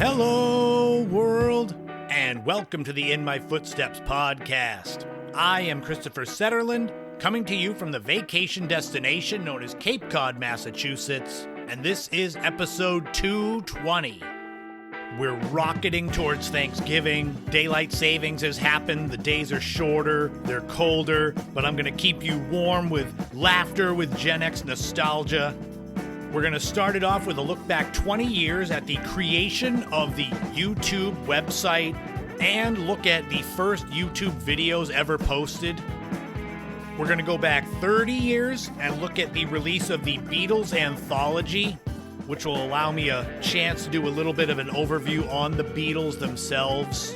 Hello, world, and welcome to the In My Footsteps podcast. I am Christopher Setterland, coming to you from the vacation destination known as Cape Cod, Massachusetts, and this is episode 220. We're rocketing towards Thanksgiving. Daylight savings has happened. The days are shorter, they're colder, but I'm going to keep you warm with laughter with Gen X nostalgia. We're going to start it off with a look back 20 years at the creation of the YouTube website and look at the first YouTube videos ever posted. We're going to go back 30 years and look at the release of the Beatles Anthology, which will allow me a chance to do a little bit of an overview on the Beatles themselves.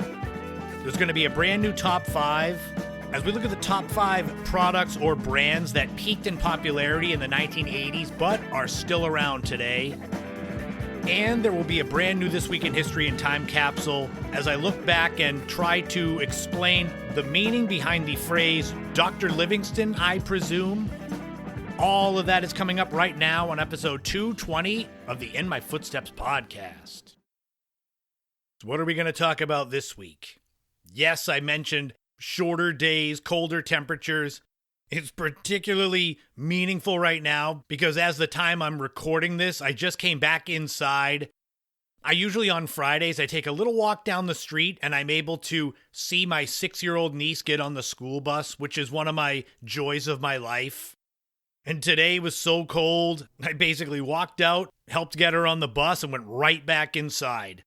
There's going to be a brand new top 5 as we look at the top 5 products or brands that peaked in popularity in the 1980s but are still around today. And there will be a brand new This Week in History and Time capsule as I look back and try to explain the meaning behind the phrase Dr. Livingston, I presume. All of that is coming up right now on episode 220 of the In My Footsteps podcast. So what are we going to talk about this week? Yes, I mentioned shorter days, colder temperatures. It's particularly meaningful right now because as the time I'm recording this, I just came back inside. I usually on Fridays, I take a little walk down the street and I'm able to see my 6-year-old niece get on the school bus, which is one of my joys of my life. And today was so cold, I basically walked out, helped get her on the bus, and went right back inside.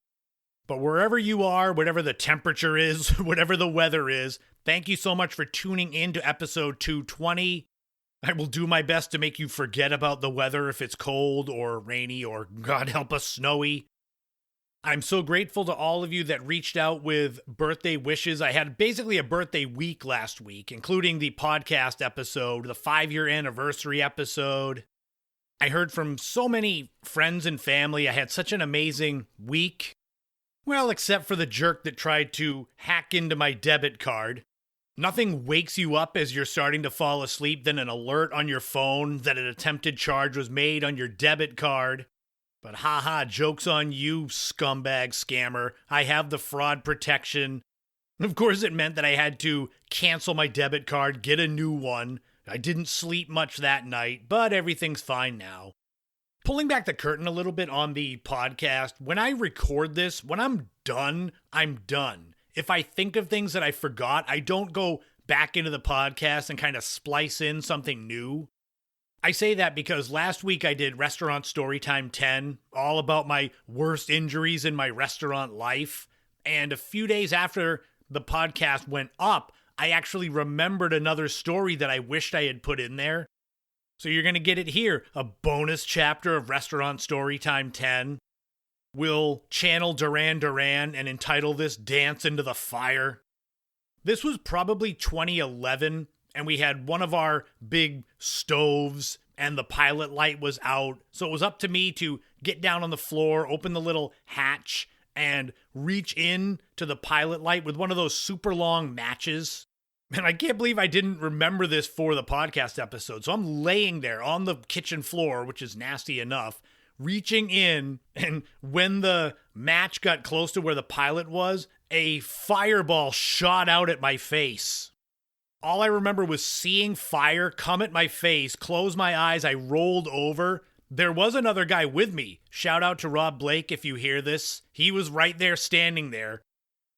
But wherever you are, whatever the temperature is, whatever the weather is, thank you so much for tuning in to episode 220. I will do my best to make you forget about the weather if it's cold or rainy or, God help us, snowy. I'm so grateful to all of you that reached out with birthday wishes. I had basically a birthday week last week, including the podcast episode, the 5-year anniversary episode. I heard from so many friends and family. I had such an amazing week. Well, except for the jerk that tried to hack into my debit card. Nothing wakes you up as you're starting to fall asleep than an alert on your phone that an attempted charge was made on your debit card. But haha, joke's on you, scumbag scammer. I have the fraud protection. Of course, it meant that I had to cancel my debit card, get a new one. I didn't sleep much that night, but everything's fine now. Pulling back the curtain a little bit on the podcast, when I record this, when I'm done, I'm done. If I think of things that I forgot, I don't go back into the podcast and kind of splice in something new. I say that because last week I did Restaurant Storytime 10, all about my worst injuries in my restaurant life. And a few days after the podcast went up, I actually remembered another story that I wished I had put in there. So you're going to get it here, a bonus chapter of Restaurant Storytime 10. We'll channel Duran Duran and entitle this Dance into the Fire. This was probably 2011, and we had one of our big stoves, and the pilot light was out. So it was up to me to get down on the floor, open the little hatch, and reach in to the pilot light with one of those super long matches. And I can't believe I didn't remember this for the podcast episode. So I'm laying there on the kitchen floor, which is nasty enough, reaching in, and when the match got close to where the pilot was, a fireball shot out at my face. All I remember was seeing fire come at my face, close my eyes, I rolled over. There was another guy with me. Shout out to Rob Blake if you hear this. He was right there standing there.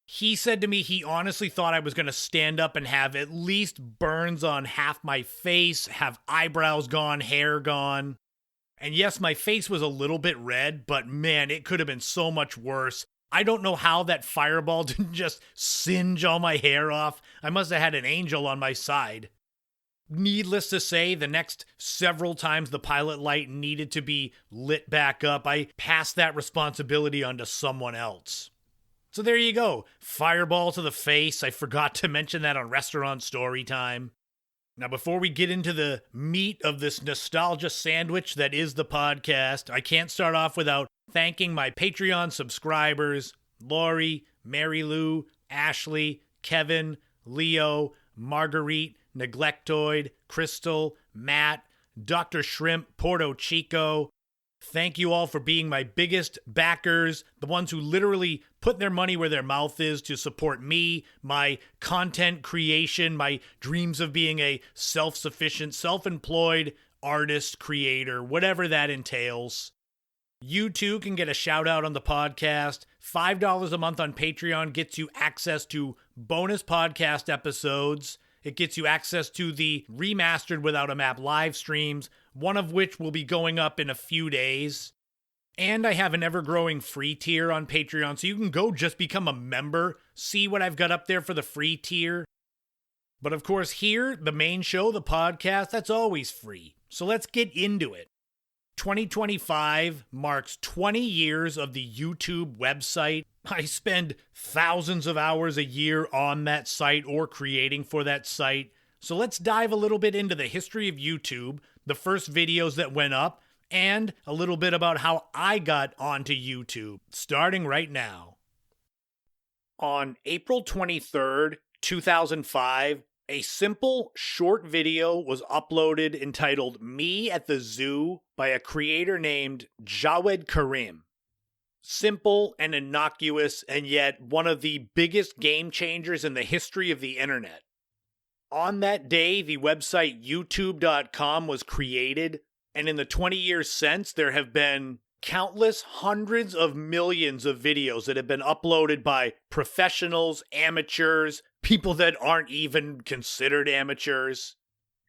He said to me he honestly thought I was going to stand up and have at least burns on half my face, have eyebrows gone, hair gone. And yes, my face was a little bit red, but man, it could have been so much worse. I don't know how that fireball didn't just singe all my hair off. I must have had an angel on my side. Needless to say, the next several times the pilot light needed to be lit back up, I passed that responsibility onto someone else. So there you go. Fireball to the face. I forgot to mention that on Restaurant Storytime. Now, before we get into the meat of this nostalgia sandwich that is the podcast, I can't start off without thanking my Patreon subscribers, Lori, Mary Lou, Ashley, Kevin, Leo, Marguerite, Neglectoid, Crystal, Matt, Dr. Shrimp, Porto Chico, Thank you all for being my biggest backers, the ones who literally put their money where their mouth is to support me, my content creation, my dreams of being a self-sufficient, self-employed artist, creator, whatever that entails. You too can get a shout out on the podcast. $5 a month on Patreon gets you access to bonus podcast episodes. It gets you access to the remastered Without a Map live streams, one of which will be going up in a few days. And I have an ever-growing free tier on Patreon, so you can go just become a member, see what I've got up there for the free tier. But of course here, the main show, the podcast, that's always free. So let's get into it. 2025 marks 20 years of the YouTube website. I spend thousands of hours a year on that site or creating for that site. So let's dive a little bit into the history of YouTube, the first videos that went up, and a little bit about how I got onto YouTube, starting right now. On April 23rd, 2005, a simple, short video was uploaded entitled Me at the Zoo by a creator named Jawed Karim. Simple and innocuous, and yet one of the biggest game changers in the history of the internet. On that day, the website YouTube.com was created, and in the 20 years since, there have been countless hundreds of millions of videos that have been uploaded by professionals, amateurs, people that aren't even considered amateurs.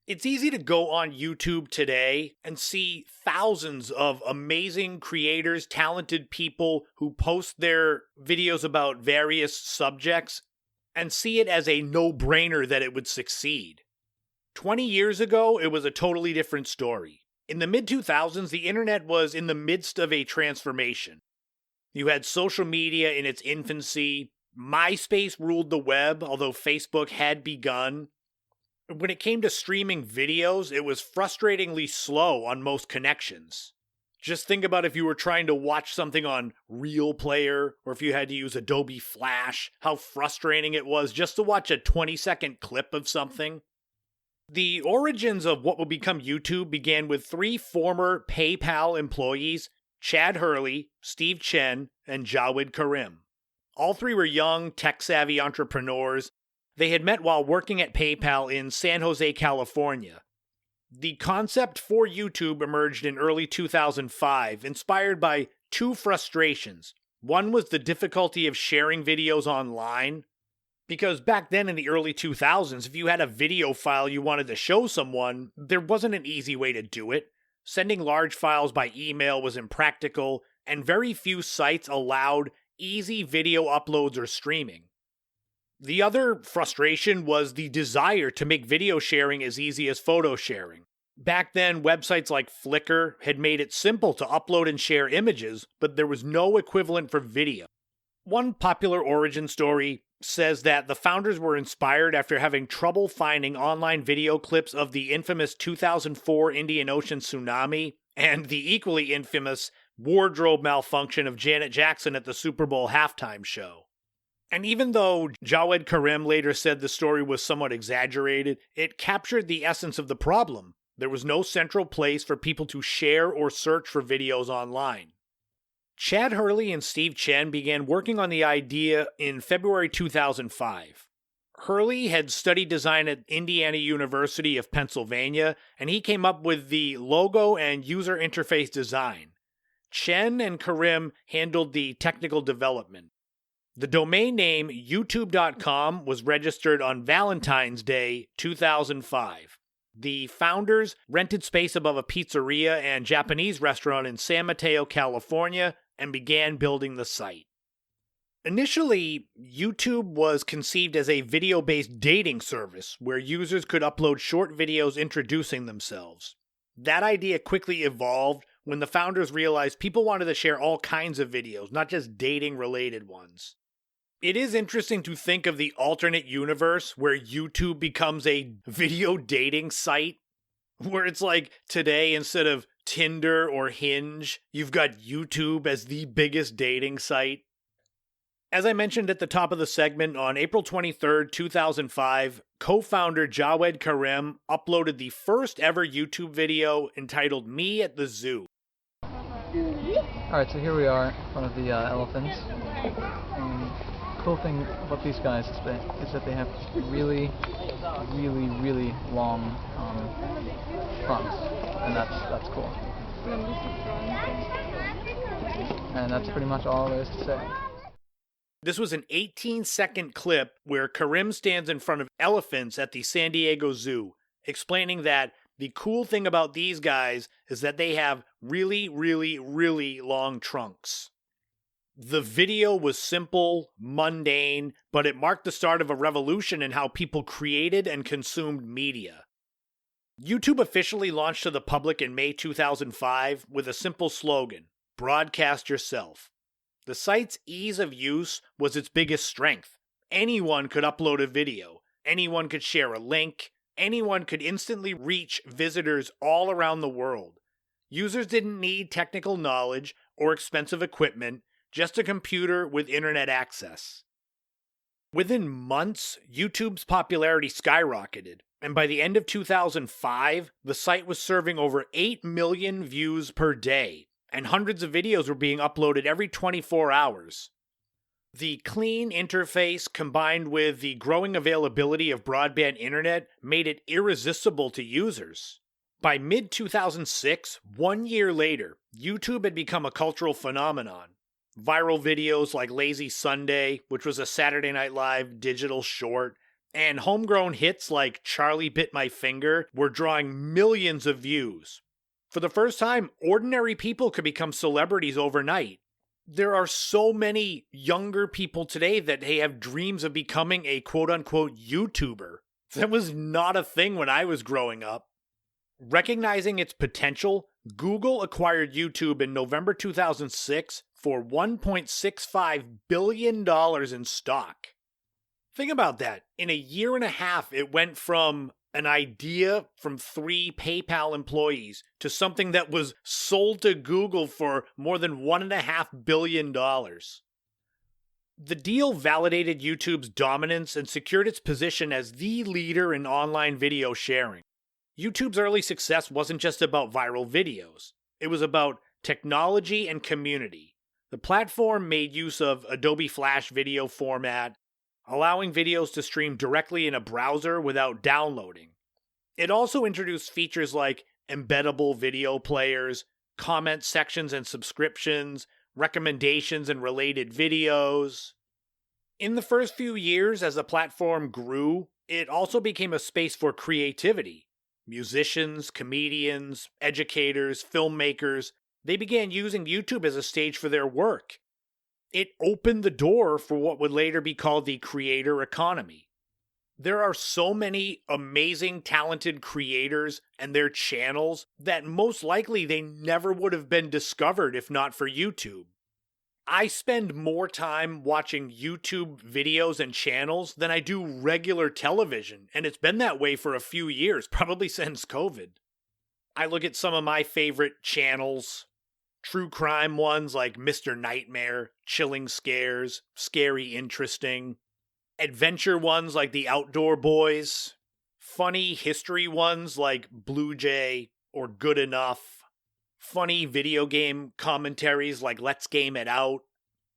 It's easy to go on YouTube today and see thousands of amazing creators, talented people who post their videos about various subjects and see it as a no-brainer that it would succeed. 20 years ago, it was a totally different story. In the mid-2000s, the internet was in the midst of a transformation. You had social media in its infancy. MySpace ruled the web, although Facebook had begun. When it came to streaming videos, it was frustratingly slow on most connections. Just think about if you were trying to watch something on Real Player, or if you had to use Adobe Flash, how frustrating it was just to watch a 20-second clip of something. The origins of what would become YouTube began with three former PayPal employees, Chad Hurley, Steve Chen, and Jawed Karim. All three were young, tech-savvy entrepreneurs. They had met while working at PayPal in San Jose, California. The concept for YouTube emerged in early 2005, inspired by two frustrations. One was the difficulty of sharing videos online, because back then in the early 2000s, if you had a video file you wanted to show someone, there wasn't an easy way to do it. Sending large files by email was impractical, and very few sites allowed easy video uploads or streaming. The other frustration was the desire to make video sharing as easy as photo sharing. Back then, websites like Flickr had made it simple to upload and share images, but there was no equivalent for video. One popular origin story says that the founders were inspired after having trouble finding online video clips of the infamous 2004 Indian Ocean tsunami and the equally infamous wardrobe malfunction of Janet Jackson at the Super Bowl halftime show. And even though Jawed Karim later said the story was somewhat exaggerated, it captured the essence of the problem. There was no central place for people to share or search for videos online. Chad Hurley and Steve Chen began working on the idea in February 2005. Hurley had studied design at Indiana University of Pennsylvania, and he came up with the logo and user interface design. Chen and Karim handled the technical development. The domain name YouTube.com was registered on Valentine's Day 2005. The founders rented space above a pizzeria and Japanese restaurant in San Mateo, California, and began building the site. Initially, YouTube was conceived as a video-based dating service where users could upload short videos introducing themselves. That idea quickly evolved when the founders realized people wanted to share all kinds of videos, not just dating-related ones. It is interesting to think of the alternate universe where YouTube becomes a video dating site, where it's like today instead of Tinder or Hinge, you've got YouTube as the biggest dating site. As I mentioned at the top of the segment, on April 23rd, 2005, co-founder Jawed Karim uploaded the first ever YouTube video entitled Me at the Zoo. Alright, so here we are in front of the elephants. Cool thing about these guys is that they have really, really, really long trunks, and that's cool. And that's pretty much all there is to say. This was an 18-second clip where Karim stands in front of elephants at the San Diego Zoo, explaining that the cool thing about these guys is that they have really, really, really long trunks. The video was simple, mundane, but it marked the start of a revolution in how people created and consumed media. YouTube officially launched to the public in May 2005 with a simple slogan, "Broadcast yourself." The site's ease of use was its biggest strength. Anyone could upload a video, anyone could share a link, anyone could instantly reach visitors all around the world. Users didn't need technical knowledge or expensive equipment, just a computer with internet access. Within months, YouTube's popularity skyrocketed, and by the end of 2005, the site was serving over 8 million views per day, and hundreds of videos were being uploaded every 24 hours. The clean interface combined with the growing availability of broadband internet made it irresistible to users. By mid-2006, 1 year later, YouTube had become a cultural phenomenon. Viral videos like Lazy Sunday, which was a Saturday Night Live digital short, and homegrown hits like Charlie Bit My Finger were drawing millions of views. For the first time, ordinary people could become celebrities overnight. There are so many younger people today that have dreams of becoming a quote-unquote YouTuber. That was not a thing when I was growing up. Recognizing its potential, Google acquired YouTube in November 2006 for $1.65 billion in stock. Think about that. In a year and a half, it went from an idea from 3 PayPal employees to something that was sold to Google for more than $1.5 billion. The deal validated YouTube's dominance and secured its position as the leader in online video sharing. YouTube's early success wasn't just about viral videos. It was about technology and community. The platform made use of Adobe Flash video format, allowing videos to stream directly in a browser without downloading. It also introduced features like embeddable video players, comment sections and subscriptions, recommendations and related videos. In the first few years, as the platform grew, it also became a space for creativity. Musicians, comedians, educators, filmmakers, they began using YouTube as a stage for their work. It opened the door for what would later be called the creator economy. There are so many amazing, talented creators and their channels that most likely they never would have been discovered if not for YouTube. I spend more time watching YouTube videos and channels than I do regular television, and it's been that way for a few years, probably since COVID. I look at some of my favorite channels, true crime ones like Mr. Nightmare, Chilling Scares, Scary Interesting, adventure ones like The Outdoor Boys, funny history ones like Blue Jay or Good Enough, funny video game commentaries like Let's Game It Out,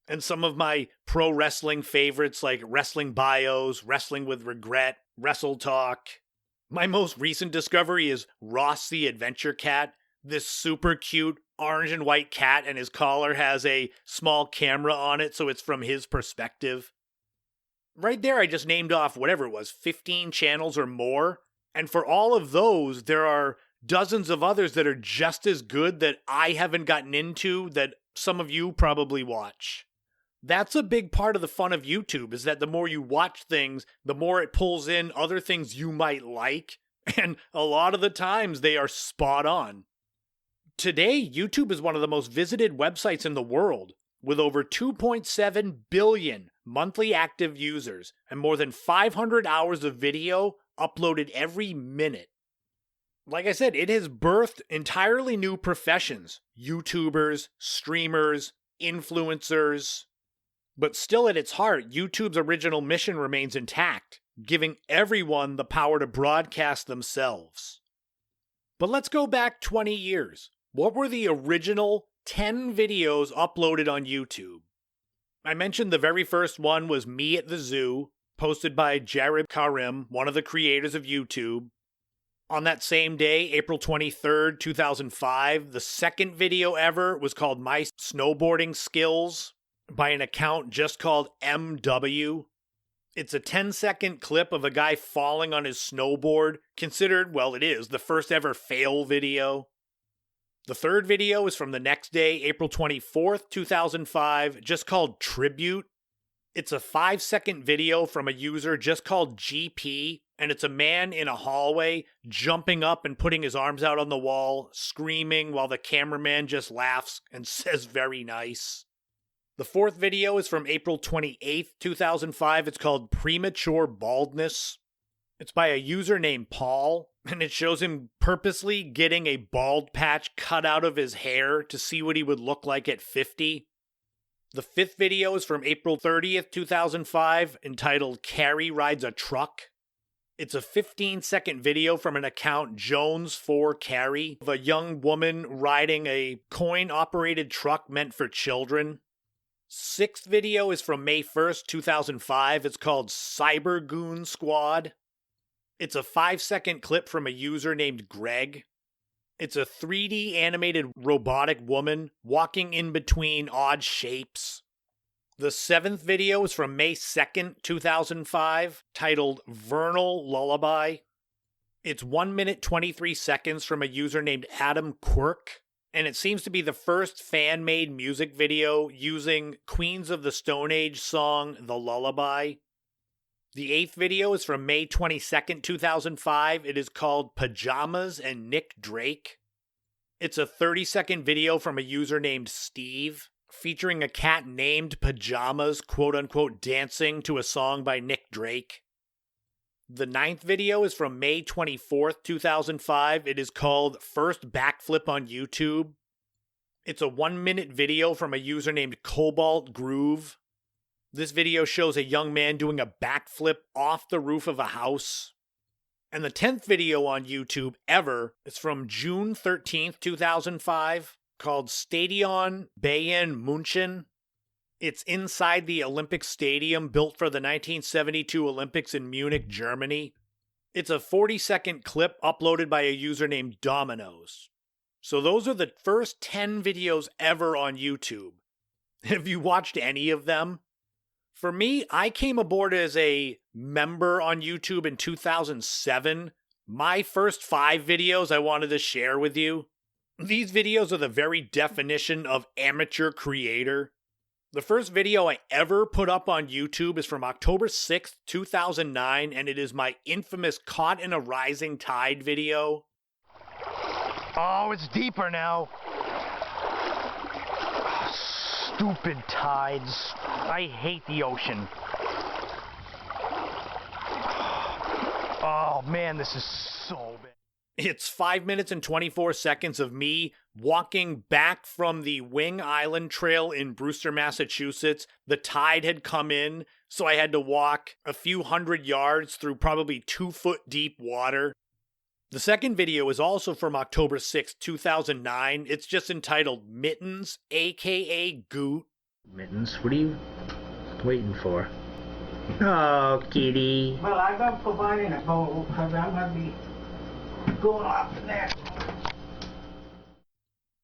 and some of my pro wrestling favorites like Wrestling Bios, Wrestling with Regret, Wrestle Talk. My most recent discovery is Ross the Adventure Cat, this super cute orange and white cat, and his collar has a small camera on it so it's from his perspective. Right there I just named off whatever it was, 15 channels or more, and for all of those there are dozens of others that are just as good that I haven't gotten into that some of you probably watch. That's a big part of the fun of YouTube, is that the more you watch things, the more it pulls in other things you might like, and a lot of the times they are spot on. Today, YouTube is one of the most visited websites in the world, with over 2.7 billion monthly active users and more than 500 hours of video uploaded every minute. Like I said, it has birthed entirely new professions, YouTubers, streamers, influencers. But still at its heart, YouTube's original mission remains intact, giving everyone the power to broadcast themselves. But let's go back 20 years. What were the original 10 videos uploaded on YouTube. I mentioned the very first one was me at the zoo, posted by Jared Karim, one of the creators of YouTube. On that same day, April 23rd, 2005, the second video ever was called My Snowboarding Skills by an account just called MW. It's a 10-second clip of a guy falling on his snowboard, considered, well, it is, the first ever fail video. The third video is from the next day, April 24th, 2005, just called Tribute. It's a 5-second video from a user just called GP, and it's a man in a hallway jumping up and putting his arms out on the wall, screaming while the cameraman just laughs and says very nice. The fourth video is from April 28th, 2005. It's called Premature Baldness. It's by a user named Paul, and it shows him purposely getting a bald patch cut out of his hair to see what he would look like at 50. The fifth video is from April 30th, 2005, entitled Carrie Rides a Truck. It's a 15-second video from an account Jones4Carrie of a young woman riding a coin-operated truck meant for children. Sixth video is from May 1st, 2005. It's called Cyber Goon Squad. It's a 5-second clip from a user named Greg. It's a 3D animated robotic woman walking in between odd shapes. The seventh video is from May 2nd, 2005, titled Vernal Lullaby. It's 1 minute 23 seconds from a user named Adam Quirk, and it seems to be the first fan-made music video using Queens of the Stone Age song The Lullaby. The eighth video is from May 22nd, 2005. It is called Pajamas and Nick Drake. It's a 30-second video from a user named Steve, featuring a cat named Pajamas, quote-unquote, dancing to a song by Nick Drake. The ninth video is from May 24th, 2005. It is called First Backflip on YouTube. It's a 1-minute video from a user named Cobalt Groove. This video shows a young man doing a backflip off the roof of a house. And the 10th video on YouTube ever is from June 13th, 2005, called Stadion Bayern München. It's inside the Olympic Stadium built for the 1972 Olympics in Munich, Germany. It's a 40-second clip uploaded by a user named Dominoes. So those are the first 10 videos ever on YouTube. Have you watched any of them? For me, I came aboard as a member on YouTube in 2007. My first 5 videos I wanted to share with you. These videos are the very definition of amateur creator. The first video I ever put up on YouTube is from October 6th, 2009, and it is my infamous Caught in a Rising Tide video. Oh, it's deeper now. Stupid tides. I hate the ocean. Oh man, this is so bad. It's 5 minutes and 24 seconds of me walking back from the Wing Island Trail in Brewster, Massachusetts. The tide had come in, so I had to walk a few hundred yards through probably 2-foot deep water. The second video is also from October 6th, 2009. It's just entitled Mittens, aka Goot. Mittens, what are you waiting for? Oh, kitty. Well, I got providing a bowl because I'm going to be going off the net.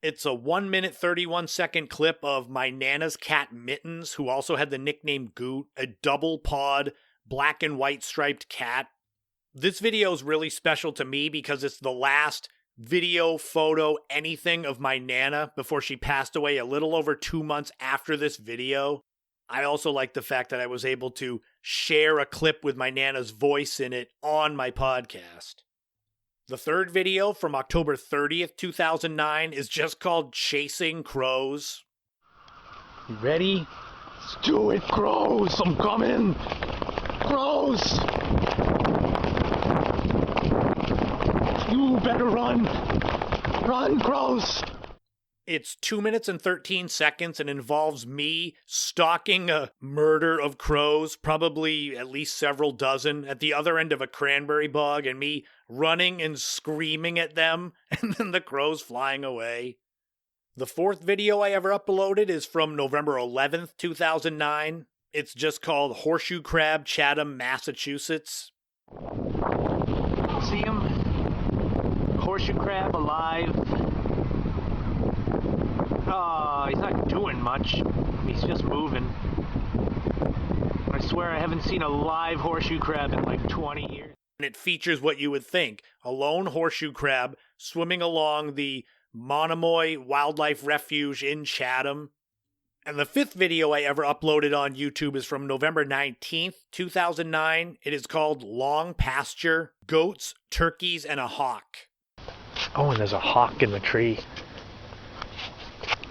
It's a 1 minute 31 second clip of my Nana's cat Mittens, who also had the nickname Goot, a double-pawed, black and white striped cat. This video is really special to me because it's the last video, photo, anything of my Nana before she passed away a little over 2 months after this video. I also like the fact that I was able to share a clip with my Nana's voice in it on my podcast. The third video from October 30th, 2009 is just called Chasing Crows. You ready? Let's do it, crows! I'm coming! Crows! You better run! Run, crows! It's 2 minutes and 13 seconds and involves me stalking a murder of crows, probably at least several dozen, at the other end of a cranberry bog, and me running and screaming at them, and then the crows flying away. The fourth video I ever uploaded is from November 11th, 2009. It's just called Horseshoe Crab, Chatham, Massachusetts. See him? Horseshoe crab alive. Oh, he's not doing much. He's just moving. I swear I haven't seen a live horseshoe crab in like 20 years. And it features what you would think, a lone horseshoe crab swimming along the Monomoy Wildlife Refuge in Chatham. And the fifth video I ever uploaded on YouTube is from November 19th, 2009. It is called Long Pasture, Goats, Turkeys, and a Hawk. Oh, and there's a hawk in the tree.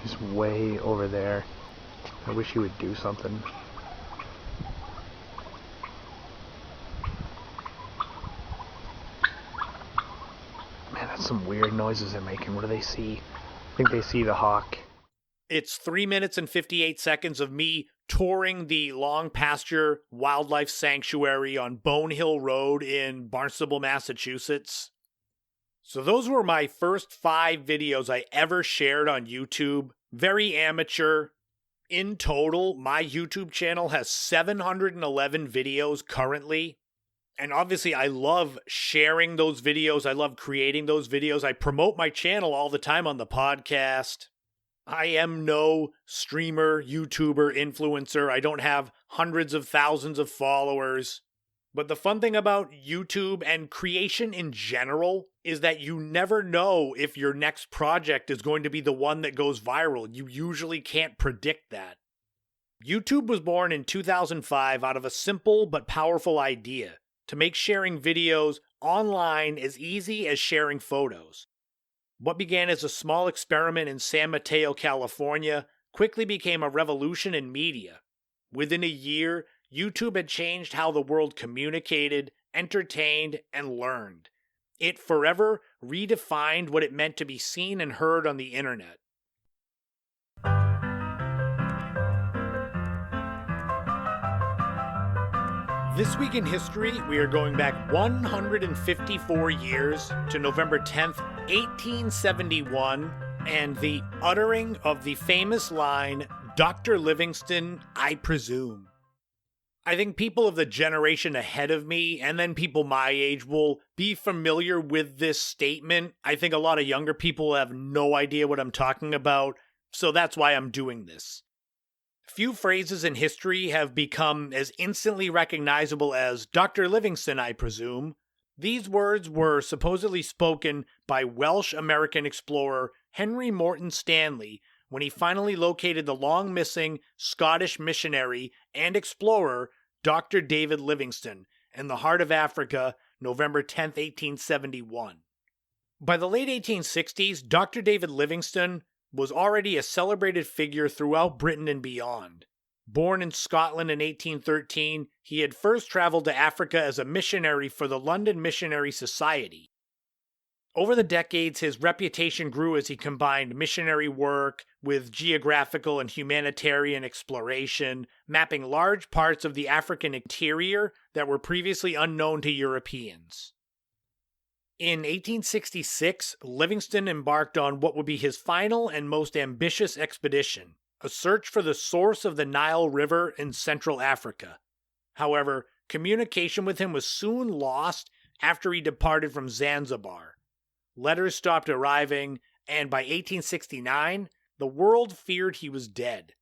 He's way over there. I wish he would do something. Man, that's some weird noises they're making. What do they see? I think they see the hawk. It's 3 minutes and 58 seconds of me touring the Long Pasture Wildlife Sanctuary on Bone Hill Road in Barnstable, Massachusetts. So those were my first 5 videos I ever shared on YouTube. Very amateur. In total, my YouTube channel has 711 videos currently. And obviously, I love sharing those videos. I love creating those videos. I promote my channel all the time on the podcast. I am no streamer, YouTuber, influencer. I don't have hundreds of thousands of followers. But the fun thing about YouTube and creation in general is that you never know if your next project is going to be the one that goes viral. You usually can't predict that. YouTube was born in 2005 out of a simple but powerful idea to make sharing videos online as easy as sharing photos. What began as a small experiment in San Mateo, California, quickly became a revolution in media. Within a year, YouTube had changed how the world communicated, entertained, and learned. It forever redefined what it meant to be seen and heard on the internet. This week in history, we are going back 154 years to November 10th, 1871, and the uttering of the famous line, "Dr. Livingston, I presume." I think people of the generation ahead of me, and then people my age, will be familiar with this statement. I think a lot of younger people have no idea what I'm talking about, so that's why I'm doing this. Few phrases in history have become as instantly recognizable as Dr. Livingston, I presume. These words were supposedly spoken by Welsh-American explorer Henry Morton Stanley when he finally located the long-missing Scottish missionary and explorer Dr. David Livingstone in the heart of Africa, November 10, 1871. By the late 1860s, Dr. David Livingstone was already a celebrated figure throughout Britain and beyond. Born in Scotland in 1813, he had first traveled to Africa as a missionary for the London Missionary Society. Over the decades, his reputation grew as he combined missionary work with geographical and humanitarian exploration, mapping large parts of the African interior that were previously unknown to Europeans. In 1866, Livingstone embarked on what would be his final and most ambitious expedition, a search for the source of the Nile River in Central Africa. However, communication with him was soon lost after he departed from Zanzibar. Letters stopped arriving, and by 1869, the world feared he was dead.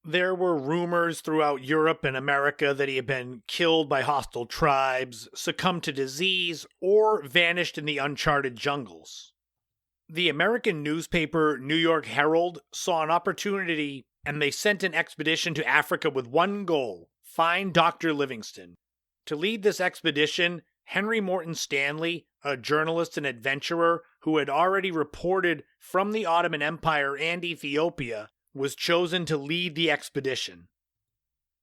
There were rumors throughout Europe and America that he had been killed by hostile tribes, succumbed to disease, or vanished in the uncharted jungles. The American newspaper New York Herald saw an opportunity, and they sent an expedition to Africa with one goal: find Dr. Livingstone. To lead this expedition, Henry Morton Stanley, a journalist and adventurer who had already reported from the Ottoman Empire and Ethiopia, was chosen to lead the expedition.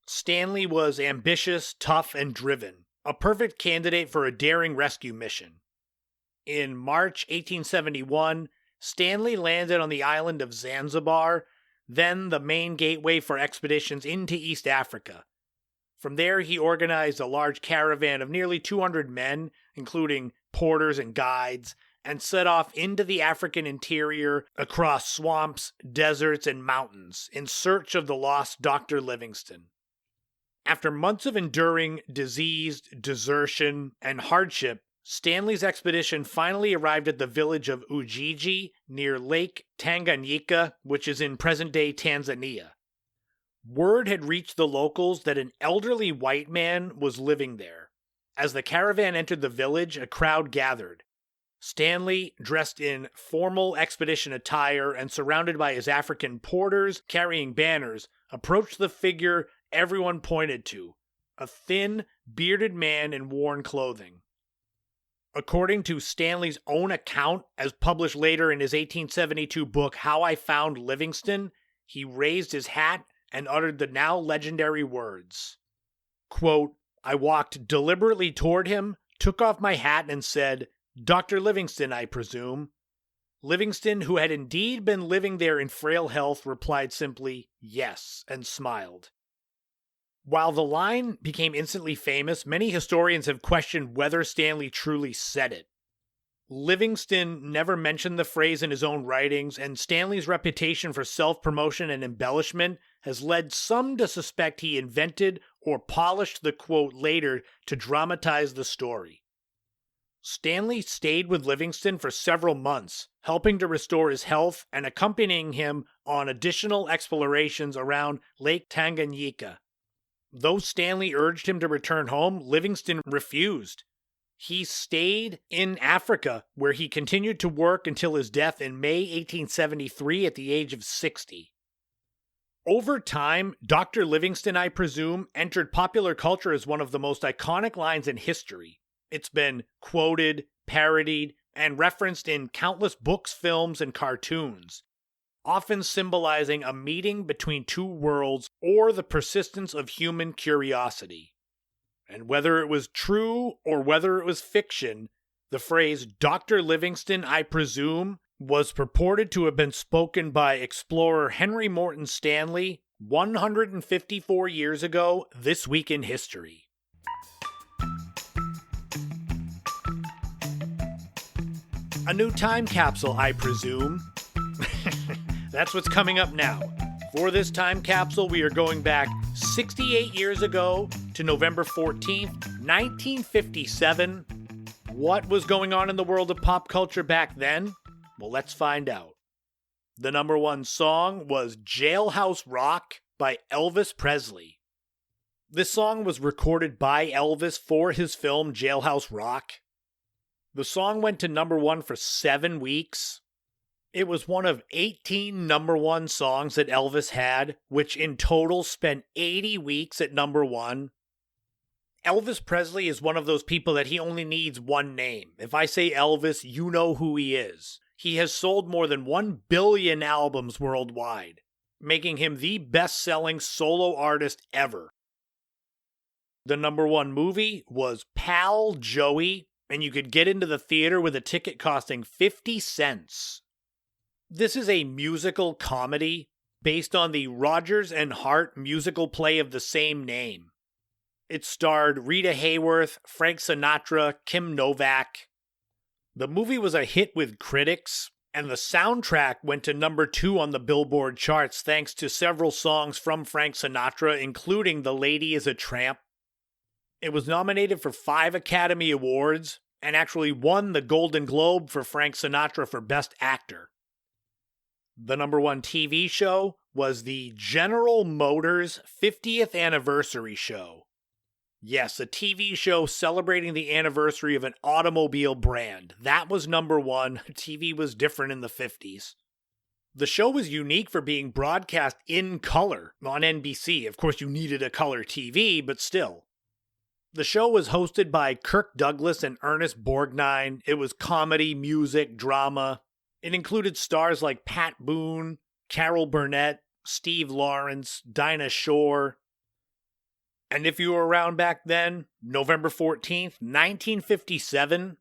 Stanley was ambitious, tough, and driven, a perfect candidate for a daring rescue mission. In March 1871, Stanley landed on the island of Zanzibar, then the main gateway for expeditions into East Africa. From there, he organized a large caravan of nearly 200 men, including porters and guides, and set off into the African interior across swamps, deserts, and mountains in search of the lost Dr. Livingstone. After months of enduring disease, desertion, and hardship, Stanley's expedition finally arrived at the village of Ujiji near Lake Tanganyika, which is in present-day Tanzania. Word had reached the locals that an elderly white man was living there. As the caravan entered the village, a crowd gathered. Stanley, dressed in formal expedition attire and surrounded by his African porters carrying banners, approached the figure everyone pointed to, a thin, bearded man in worn clothing. According to Stanley's own account, as published later in his 1872 book How I Found Livingstone, he raised his hat and uttered the now legendary words. Quote, I walked deliberately toward him, took off my hat and said, Dr. Livingstone, I presume. Livingstone, who had indeed been living there in frail health, replied simply, yes, and smiled. While the line became instantly famous, many historians have questioned whether Stanley truly said it. Livingstone never mentioned the phrase in his own writings, and Stanley's reputation for self-promotion and embellishment has led some to suspect he invented or polished the quote later to dramatize the story. Stanley stayed with Livingstone for several months, helping to restore his health and accompanying him on additional explorations around Lake Tanganyika. Though Stanley urged him to return home, Livingstone refused. He stayed in Africa, where he continued to work until his death in May 1873 at the age of 60. Over time, Dr. Livingstone, I presume, entered popular culture as one of the most iconic lines in history. It's been quoted, parodied, and referenced in countless books, films, and cartoons, often symbolizing a meeting between two worlds or the persistence of human curiosity. And whether it was true or whether it was fiction, the phrase Dr. Livingstone, I presume, was purported to have been spoken by explorer Henry Morton Stanley 154 years ago this week in history. A new time capsule, I presume. That's what's coming up now. For this time capsule, we are going back 68 years ago to November 14th, 1957. What was going on in the world of pop culture back then? Well, let's find out. The number one song was Jailhouse Rock by Elvis Presley. This song was recorded by Elvis for his film Jailhouse Rock. The song went to number one for 7 weeks. It was one of 18 number one songs that Elvis had, which in total spent 80 weeks at number one. Elvis Presley is one of those people that he only needs one name. If I say Elvis, you know who he is. He has sold more than 1 billion albums worldwide, making him the best-selling solo artist ever. The number one movie was Pal Joey, and you could get into the theater with a ticket costing 50 cents. This is a musical comedy based on the Rodgers and Hart musical play of the same name. It starred Rita Hayworth, Frank Sinatra, Kim Novak. The movie was a hit with critics, and the soundtrack went to number 2 on the Billboard charts thanks to several songs from Frank Sinatra, including The Lady is a Tramp. It was nominated for 5 Academy Awards, and actually won the Golden Globe for Frank Sinatra for Best Actor. The number one TV show was the General Motors 50th Anniversary Show. Yes, a TV show celebrating the anniversary of an automobile brand. That was number one. TV was different in the 50s. The show was unique for being broadcast in color on NBC. Of course, you needed a color TV, but still. The show was hosted by Kirk Douglas and Ernest Borgnine. It was comedy, music, drama. It included stars like Pat Boone, Carol Burnett, Steve Lawrence, Dinah Shore. And if you were around back then, November 14th, 1957,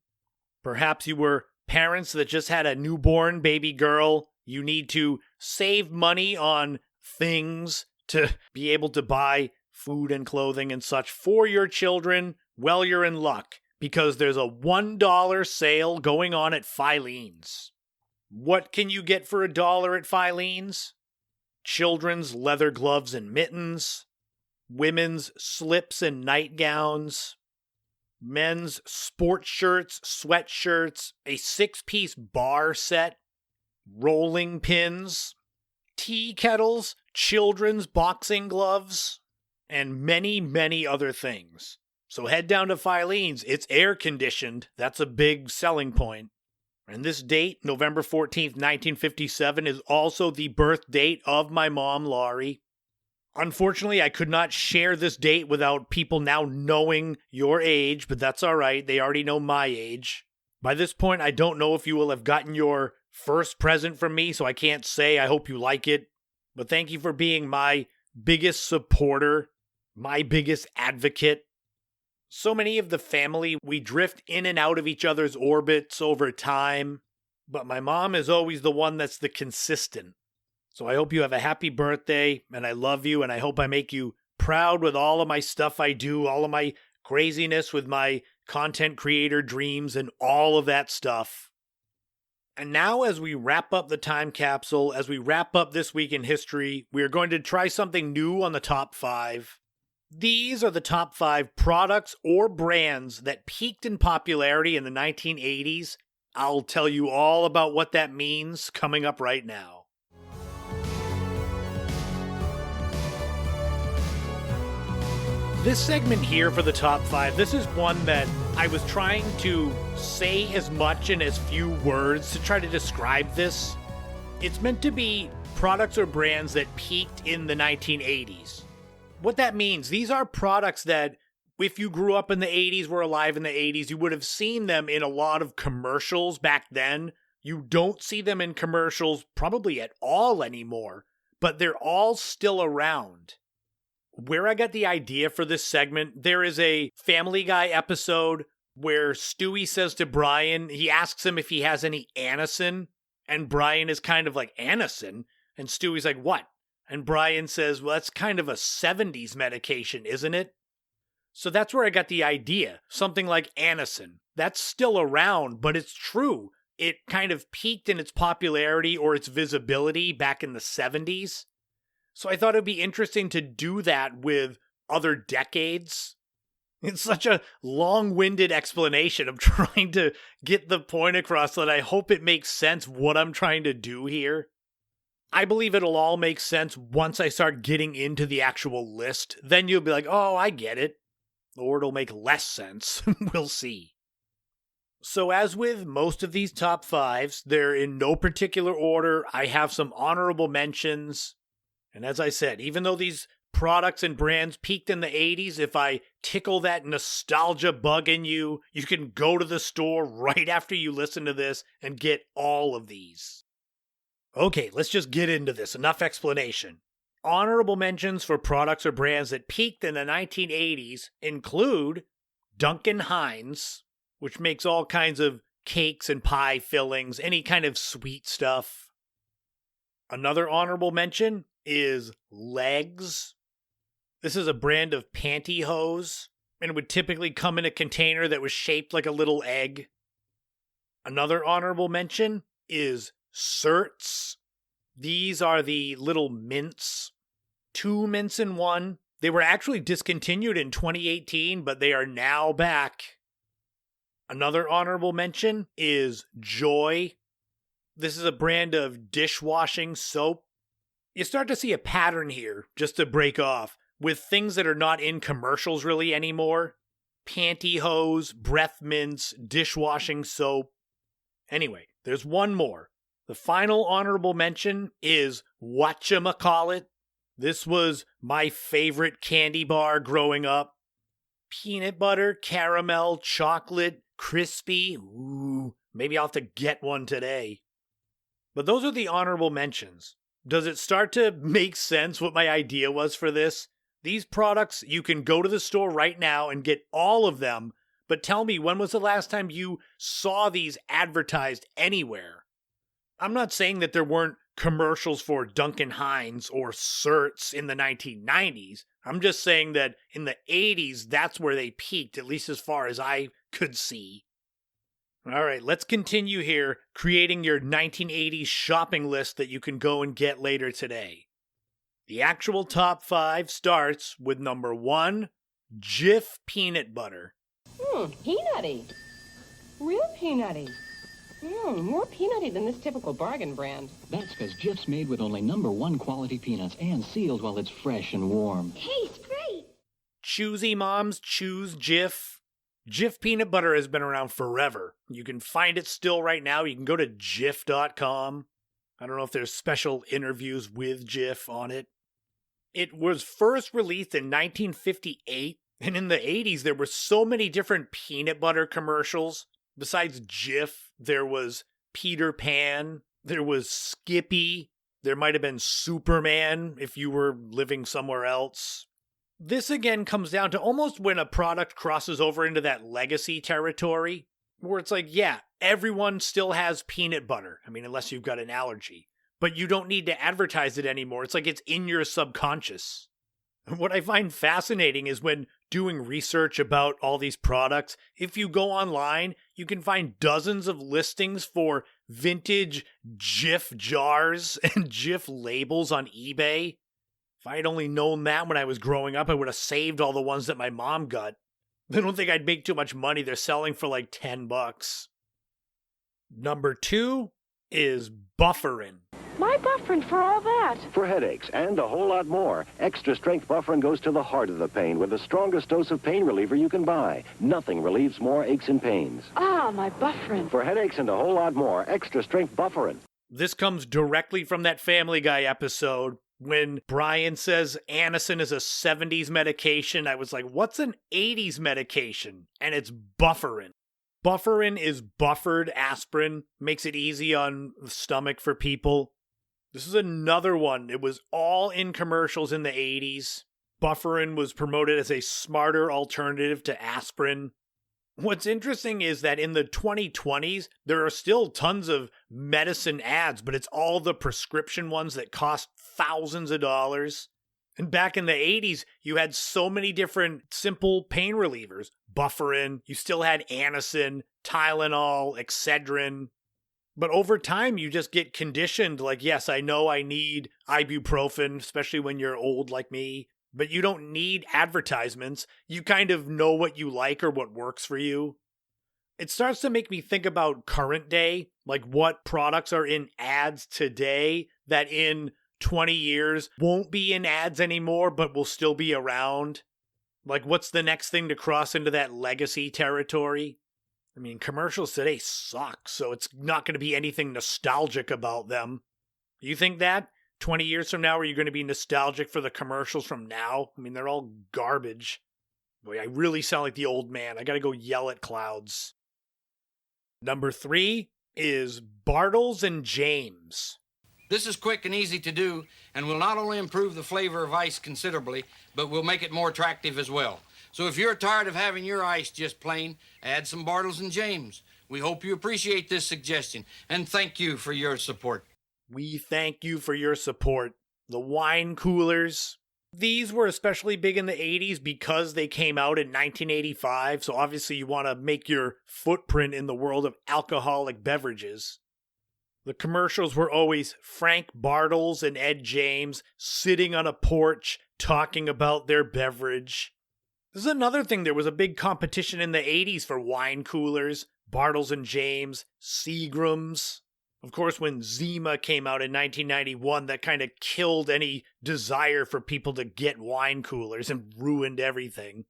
perhaps you were parents that just had a newborn baby girl. You need to save money on things to be able to buy food and clothing and such for your children. Well, you're in luck, because there's a $1 sale going on at Filene's. What can you get for $1 at Filene's? Children's leather gloves and mittens, women's slips and nightgowns, men's sports shirts, sweatshirts, a 6-piece bar set, rolling pins, tea kettles, children's boxing gloves, and many, many other things. So head down to Filene's. It's air conditioned. That's a big selling point. And this date, November 14th, 1957, is also the birth date of my mom, Laurie. Unfortunately, I could not share this date without people now knowing your age, but that's all right. They already know my age. By this point, I don't know if you will have gotten your first present from me, so I can't say I hope you like it. But thank you for being my biggest supporter, my biggest advocate. So many of the family, we drift in and out of each other's orbits over time, but my mom is always the one that's the consistent. So I hope you have a happy birthday, and I love you, and I hope I make you proud with all of my stuff I do, all of my craziness with my content creator dreams and all of that stuff. And now as we wrap up the time capsule, as we wrap up this week in history, we are going to try something new on the top 5. These are the top 5 products or brands that peaked in popularity in the 1980s. I'll tell you all about what that means coming up right now. This segment here for the top 5, this is one that I was trying to say as much in as few words to try to describe this. It's meant to be products or brands that peaked in the 1980s. What that means, these are products that if you grew up in the 80s, were alive in the 80s, you would have seen them in a lot of commercials back then. You don't see them in commercials probably at all anymore, but they're all still around. Where I got the idea for this segment, there is a Family Guy episode where Stewie says to Brian, he asks him if he has any Anacin, and Brian is kind of like, Anacin? And Stewie's like, what? And Brian says, well, that's kind of a 70s medication, isn't it? So that's where I got the idea. Something like Anacin. That's still around, but it's true. It kind of peaked in its popularity or its visibility back in the 70s. So I thought it'd be interesting to do that with other decades. It's such a long-winded explanation. I'm trying to get the point across that I hope it makes sense what I'm trying to do here. I believe it'll all make sense once I start getting into the actual list. Then you'll be like, oh, I get it. Or it'll make less sense. We'll see. So as with most of these top 5s, they're in no particular order. I have some honorable mentions. And as I said, even though these products and brands peaked in the 80s, if I tickle that nostalgia bug in you, you can go to the store right after you listen to this and get all of these. Okay, let's just get into this. Enough explanation. Honorable mentions for products or brands that peaked in the 1980s include Duncan Hines, which makes all kinds of cakes and pie fillings, any kind of sweet stuff. Another honorable mention is Legs. This is a brand of pantyhose, and would typically come in a container that was shaped like a little egg. Another honorable mention is Certs. These are the little mints. 2 mints in one. They were actually discontinued in 2018, but they are now back. Another honorable mention is Joy. This is a brand of dishwashing soap. You start to see a pattern here, just to break off, with things that are not in commercials really anymore. Pantyhose, breath mints, dishwashing soap. Anyway, there's one more. The final honorable mention is whatchamacallit. This was my favorite candy bar growing up. Peanut butter, caramel, chocolate, crispy. Ooh, maybe I'll have to get one today. But those are the honorable mentions. Does it start to make sense what my idea was for this? These products, you can go to the store right now and get all of them, but tell me, when was the last time you saw these advertised anywhere? I'm not saying that there weren't commercials for Duncan Hines or Certs in the 1990s. I'm just saying that in the 80s, that's where they peaked, at least as far as I could see. All right, let's continue here, creating your 1980s shopping list that you can go and get later today. The actual top 5 starts with number 1, Jif peanut butter. Peanutty. Real peanutty. More peanutty than this typical bargain brand. That's because Jif's made with only #1 quality peanuts and sealed while it's fresh and warm. Tastes great. Choosy moms choose Jif. Jif peanut butter has been around forever. You can find it still right now. You can go to jif.com. I don't know if there's special interviews with Jif on it. It was first released in 1958, and in the 80s there were so many different peanut butter commercials. Besides Jif, there was Peter Pan, there was Skippy, there might have been Superman if you were living somewhere else. This again comes down to almost when a product crosses over into that legacy territory, where it's like, yeah, everyone still has peanut butter. I mean, unless you've got an allergy. But you don't need to advertise it anymore. It's like it's in your subconscious. What I find fascinating is when doing research about all these products, if you go online, you can find dozens of listings for vintage Jif jars and Jif labels on eBay. If I had only known that when I was growing up, I would have saved all the ones that my mom got. I don't think I'd make too much money. They're selling for like $10. Number 2 is Bufferin. My Bufferin for all that. For headaches and a whole lot more, extra strength Bufferin goes to the heart of the pain with the strongest dose of pain reliever you can buy. Nothing relieves more aches and pains. My Bufferin. For headaches and a whole lot more, extra strength Bufferin. This comes directly from that Family Guy episode when Brian says Anacin is a 70s medication. I was like, what's an 80s medication? And it's Bufferin. Bufferin is buffered aspirin, makes it easy on the stomach for people. This is another one. It was all in commercials in the 80s. Bufferin was promoted as a smarter alternative to aspirin. What's interesting is that in the 2020s, there are still tons of medicine ads, but it's all the prescription ones that cost thousands of dollars. And back in the 80s, you had so many different simple pain relievers. Bufferin, you still had Anacin, Tylenol, Excedrin. But over time, you just get conditioned like, yes, I know I need ibuprofen, especially when you're old like me. But you don't need advertisements. You kind of know what you like or what works for you. It starts to make me think about current day, like what products are in ads today that in 20 years won't be in ads anymore, but will still be around. Like, what's the next thing to cross into that legacy territory? I mean, commercials today suck, so it's not going to be anything nostalgic about them. You think that? 20 years from now, are you going to be nostalgic for the commercials from now? I mean, they're all garbage. Boy, I really sound like the old man. I got to go yell at clouds. Number 3 is Bartles and James. This is quick and easy to do and will not only improve the flavor of ice considerably, but will make it more attractive as well. So if you're tired of having your ice just plain, add some Bartles and James. We hope you appreciate this suggestion, and thank you for your support. We thank you for your support. The wine coolers. These were especially big in the 80s because they came out in 1985, so obviously you want to make your footprint in the world of alcoholic beverages. The commercials were always Frank Bartles and Ed James sitting on a porch talking about their beverage. This is another thing. There was a big competition in the 80s for wine coolers, Bartles and James, Seagrams. Of course, when Zima came out in 1991, that kind of killed any desire for people to get wine coolers and ruined everything.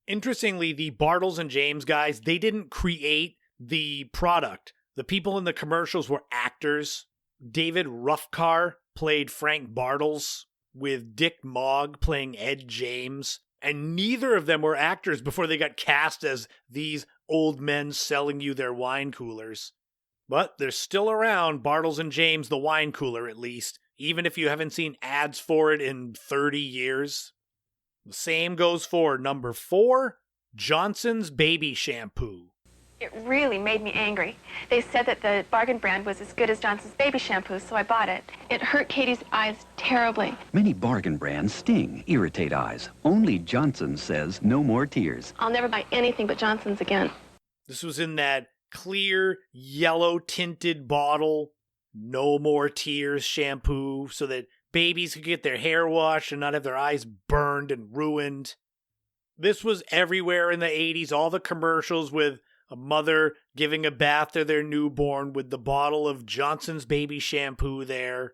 Interestingly, the Bartles and James guys, they didn't create the product. The people in the commercials were actors. David Ruffcar played Frank Bartles, with Dick Mogg playing Ed James. And neither of them were actors before they got cast as these old men selling you their wine coolers. But they're still around, Bartles and James, the wine cooler at least, even if you haven't seen ads for it in 30 years. The same goes for number 4, Johnson's Baby Shampoo. It really made me angry. They said that the bargain brand was as good as Johnson's baby shampoo, so I bought it. It hurt Katie's eyes terribly. Many bargain brands sting, irritate eyes. Only Johnson says no more tears. I'll never buy anything but Johnson's again. This was in that clear, yellow-tinted bottle, no more tears shampoo, so that babies could get their hair washed and not have their eyes burned and ruined. This was everywhere in the 80s, all the commercials with a mother giving a bath to their newborn with the bottle of Johnson's baby shampoo there.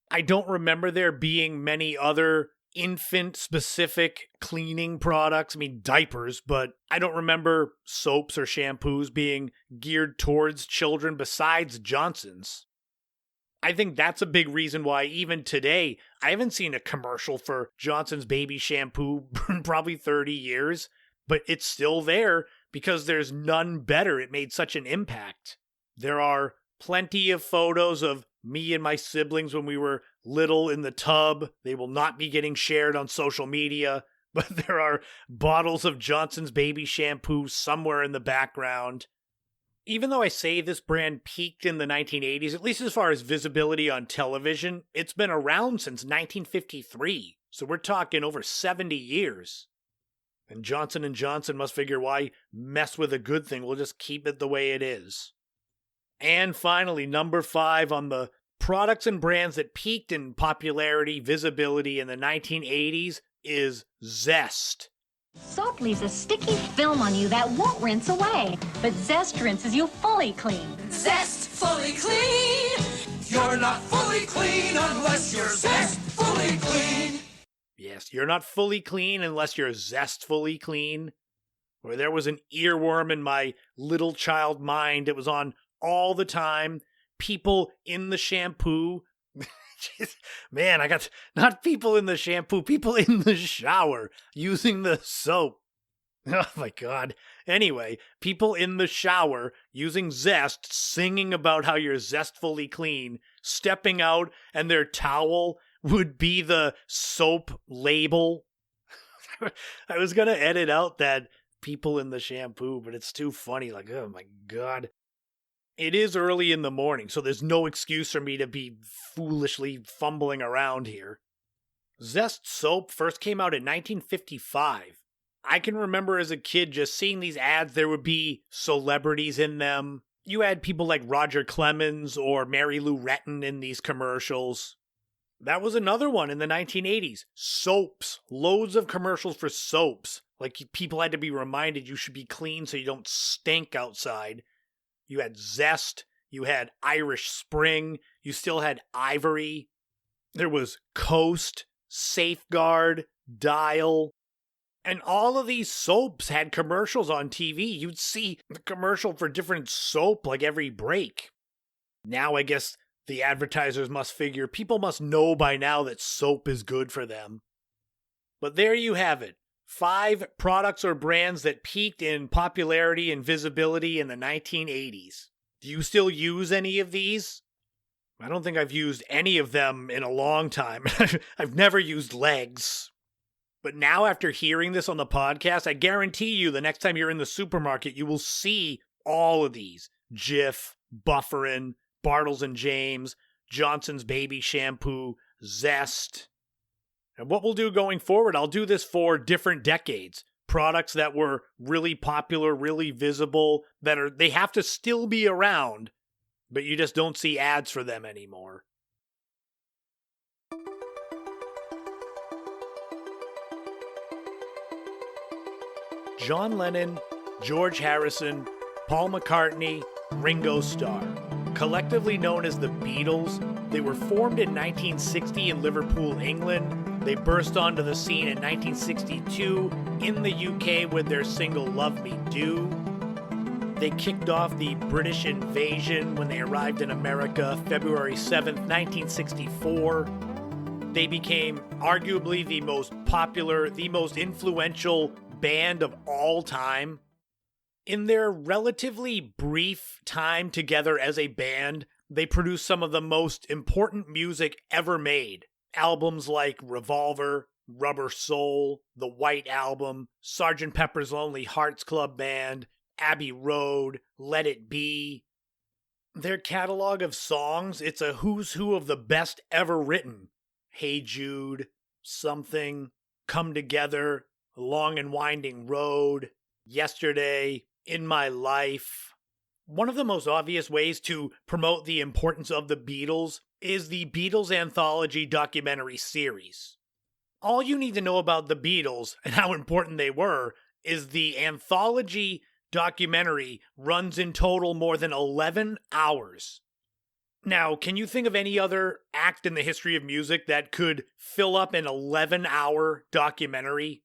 I don't remember there being many other infant-specific cleaning products. I mean, diapers, but I don't remember soaps or shampoos being geared towards children besides Johnson's. I think that's a big reason why even today, I haven't seen a commercial for Johnson's baby shampoo in probably 30 years, but it's still there because there's none better. It made such an impact. There are plenty of photos of me and my siblings when we were little in the tub. They will not be getting shared on social media, but there are bottles of Johnson's baby shampoo somewhere in the background. Even though I say this brand peaked in the 1980s, at least as far as visibility on television, it's been around since 1953. So we're talking over 70 years. And Johnson & Johnson must figure, why mess with a good thing? We'll just keep it the way it is. And finally, number 5 on the products and brands that peaked in popularity, visibility in the 1980s is Zest. Soap leaves a sticky film on you that won't rinse away, but Zest rinses you fully clean. Zest fully clean. You're not fully clean unless you're Zest fully clean. Yes, you're not fully clean unless you're zestfully clean. Or there was an earworm in my little child mind. It was on all the time. People in the shampoo. Man, I got not people in the shampoo, people in the shower using the soap. Oh my God. Anyway, people in the shower using Zest, singing about how you're zestfully clean, stepping out and their towel would be the soap label. I was going to edit out that people in the shampoo, but it's too funny. Like, oh my God. It is early in the morning, so there's no excuse for me to be foolishly fumbling around here. Zest soap first came out in 1955. I can remember as a kid just seeing these ads. There would be celebrities in them. You had people like Roger Clemens or Mary Lou Retton in these commercials. That was another one in the 1980s. Soaps. Loads of commercials for soaps. Like people had to be reminded you should be clean so you don't stink outside. You had Zest. You had Irish Spring. You still had Ivory. There was Coast, Safeguard, Dial. And all of these soaps had commercials on TV. You'd see the commercial for different soap like every break. Now I guess the advertisers must figure people must know by now that soap is good for them. But there you have it. 5 products or brands that peaked in popularity and visibility in the 1980s. Do you still use any of these? I don't think I've used any of them in a long time. I've never used Legs. But now after hearing this on the podcast, I guarantee you the next time you're in the supermarket, you will see all of these. Jif, Bufferin, Bartles & James, Johnson's Baby Shampoo, Zest. And what we'll do going forward, I'll do this for different decades. Products that were really popular, really visible, they have to still be around, but you just don't see ads for them anymore. John Lennon, George Harrison, Paul McCartney, Ringo Starr. Collectively known as the Beatles, they were formed in 1960 in Liverpool, England. They burst onto the scene in 1962 in the UK with their single Love Me Do. They kicked off the British invasion when they arrived in America February 7th, 1964. They became arguably the most popular, the most influential band of all time. In their relatively brief time together as a band, they produced some of the most important music ever made. Albums like Revolver, Rubber Soul, The White Album, Sgt. Pepper's Lonely Hearts Club Band, Abbey Road, Let It Be. Their catalog of songs, it's a who's who of the best ever written. Hey Jude, Something, Come Together, Long and Winding Road, Yesterday, In My Life. One of the most obvious ways to promote the importance of the Beatles is the Beatles Anthology documentary series. All you need to know about the Beatles and how important they were is the Anthology documentary runs in total more than 11 hours. Now, can you think of any other act in the history of music that could fill up an 11-hour documentary?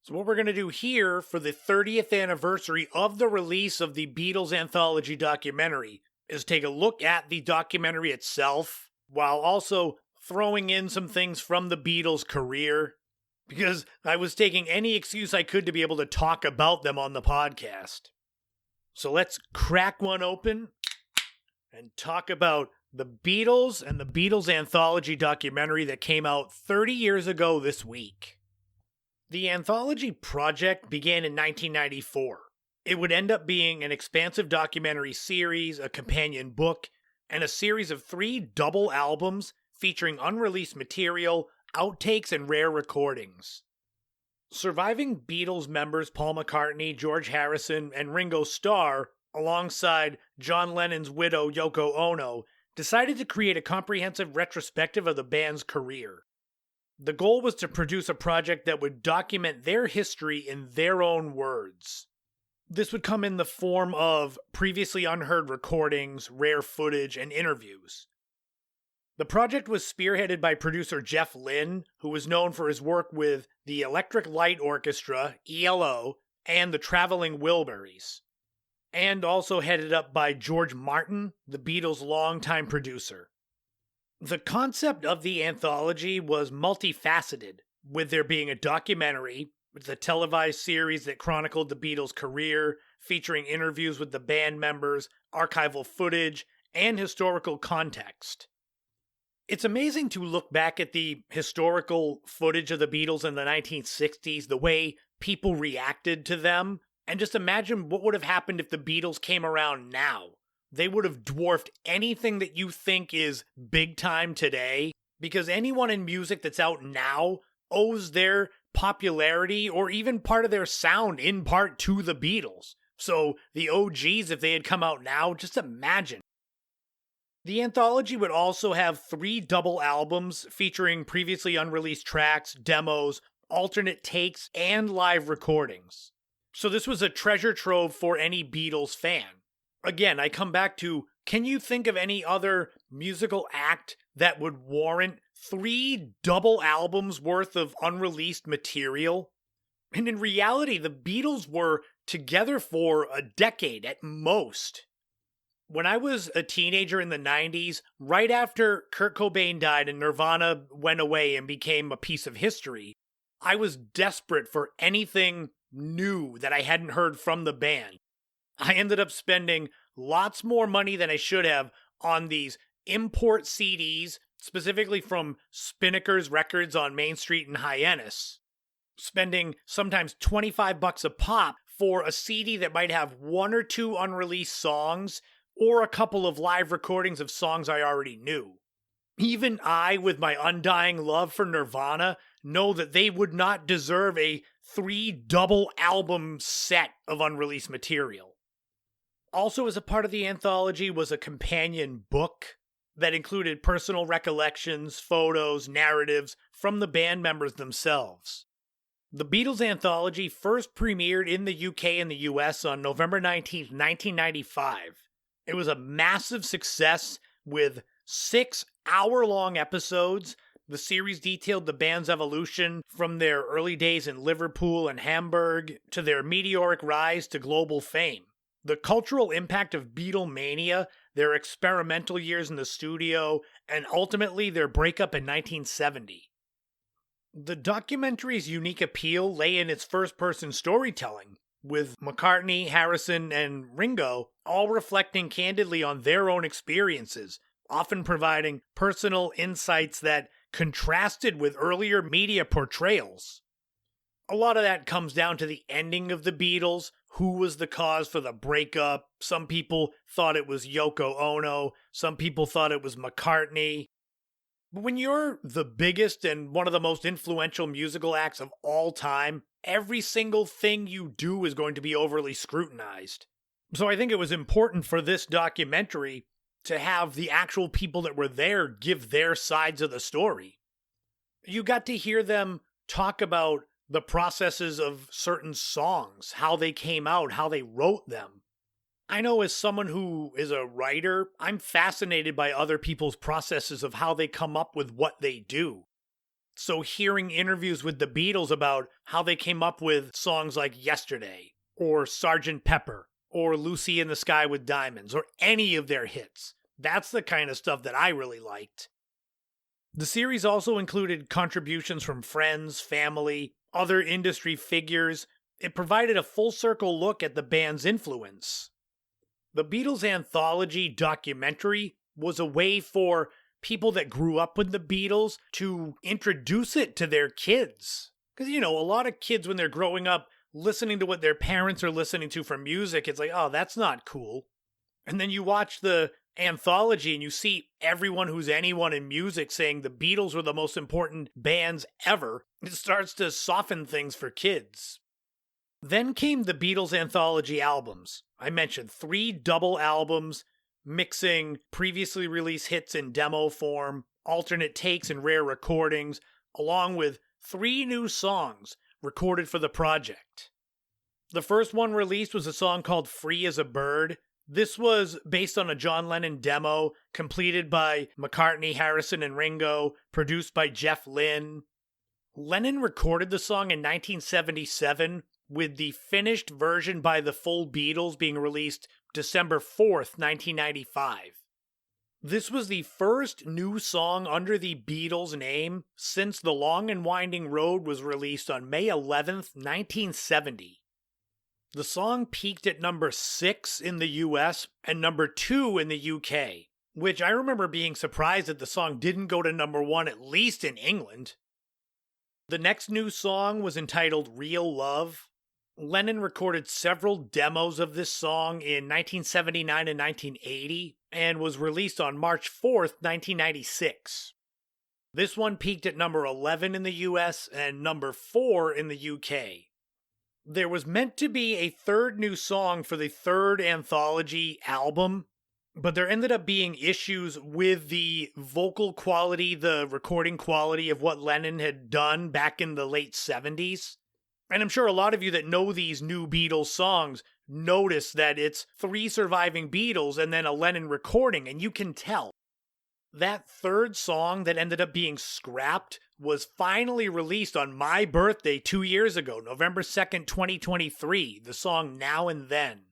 So what we're going to do here for the 30th anniversary of the release of the Beatles Anthology documentary is take a look at the documentary itself while also throwing in some things from the Beatles' career, because I was taking any excuse I could to be able to talk about them on the podcast. So let's crack one open and talk about the Beatles and the Beatles Anthology documentary that came out 30 years ago this week. The Anthology project began in 1994. It would end up being an expansive documentary series, a companion book, and a series of 3 double albums featuring unreleased material, outtakes, and rare recordings. Surviving Beatles members Paul McCartney, George Harrison, and Ringo Starr, alongside John Lennon's widow Yoko Ono, decided to create a comprehensive retrospective of the band's career. The goal was to produce a project that would document their history in their own words. This would come in the form of previously unheard recordings, rare footage, and interviews. The project was spearheaded by producer Jeff Lynne, who was known for his work with the Electric Light Orchestra, ELO, and the Traveling Wilburys, and also headed up by George Martin, the Beatles' longtime producer. The concept of the anthology was multifaceted, with there being a documentary, with a televised series that chronicled the Beatles' career, featuring interviews with the band members, archival footage, and historical context. It's amazing to look back at the historical footage of the Beatles in the 1960s, the way people reacted to them, and just imagine what would have happened if the Beatles came around now. They would have dwarfed anything that you think is big time today, because anyone in music that's out now owes their popularity or even part of their sound in part to the Beatles. So the OGs, if they had come out now, just imagine. The anthology would also have 3 double albums featuring previously unreleased tracks, demos, alternate takes, and live recordings. So this was a treasure trove for any Beatles fan. Again, I come back to, can you think of any other musical act that would warrant 3 double albums worth of unreleased material? And in reality, the Beatles were together for a decade at most. When I was a teenager in the 90s, right after Kurt Cobain died and Nirvana went away and became a piece of history, I was desperate for anything new that I hadn't heard from the band. I ended up spending lots more money than I should have on these import CDs, specifically from Spinnaker's Records on Main Street in Hyannis, spending sometimes $25 a pop for a CD that might have 1 or 2 unreleased songs or a couple of live recordings of songs I already knew. Even I, with my undying love for Nirvana, know that they would not deserve a 3 double album set of unreleased material. Also, as a part of the anthology was a companion book that included personal recollections, photos, narratives from the band members themselves. The Beatles Anthology first premiered in the UK and the US on November 19, 1995. It was a massive success with 6 hour-long episodes. The series detailed the band's evolution from their early days in Liverpool and Hamburg to their meteoric rise to global fame. The cultural impact of Beatlemania, their experimental years in the studio, and ultimately their breakup in 1970. The documentary's unique appeal lay in its first-person storytelling, with McCartney, Harrison, and Ringo all reflecting candidly on their own experiences, often providing personal insights that contrasted with earlier media portrayals. A lot of that comes down to the ending of the Beatles. Who was the cause for the breakup? Some people thought it was Yoko Ono. Some people thought it was McCartney. But when you're the biggest and one of the most influential musical acts of all time, every single thing you do is going to be overly scrutinized. So I think it was important for this documentary to have the actual people that were there give their sides of the story. You got to hear them talk about the processes of certain songs, how they came out, how they wrote them. I know as someone who is a writer, I'm fascinated by other people's processes of how they come up with what they do. So hearing interviews with the Beatles about how they came up with songs like Yesterday, or Sgt. Pepper, or Lucy in the Sky with Diamonds, or any of their hits, that's the kind of stuff that I really liked. The series also included contributions from friends, family, other industry figures. It provided a full circle look at the band's influence. The Beatles Anthology documentary was a way for people that grew up with the Beatles to introduce it to their kids. Because, a lot of kids when they're growing up listening to what their parents are listening to for music, it's like, oh, that's not cool. And then you watch the anthology and you see everyone who's anyone in music saying the Beatles were the most important bands ever. It starts to soften things for kids. Then came the Beatles Anthology albums. I mentioned 3 double albums mixing previously released hits in demo form, alternate takes and rare recordings, along with 3 new songs recorded for the project. The first one released was a song called Free as a Bird. This was based on a John Lennon demo completed by McCartney, Harrison, and Ringo, produced by Jeff Lynne. Lennon recorded the song in 1977, with the finished version by the full Beatles being released December 4th, 1995. This was the first new song under the Beatles' name since The Long and Winding Road was released on May 11th, 1970. The song peaked at number 6 in the US and number 2 in the UK, which I remember being surprised that the song didn't go to number 1 at least in England. The next new song was entitled Real Love. Lennon recorded several demos of this song in 1979 and 1980 and was released on March 4th, 1996. This one peaked at number 11 in the US and number 4 in the UK. There was meant to be a third new song for the third anthology album, but there ended up being issues with the vocal quality, the recording quality of what Lennon had done back in the late 70s. And I'm sure a lot of you that know these new Beatles songs notice that it's 3 surviving Beatles and then a Lennon recording, and you can tell. That third song that ended up being scrapped was finally released on my birthday 2 years ago, November 2nd, 2023, the song Now and Then.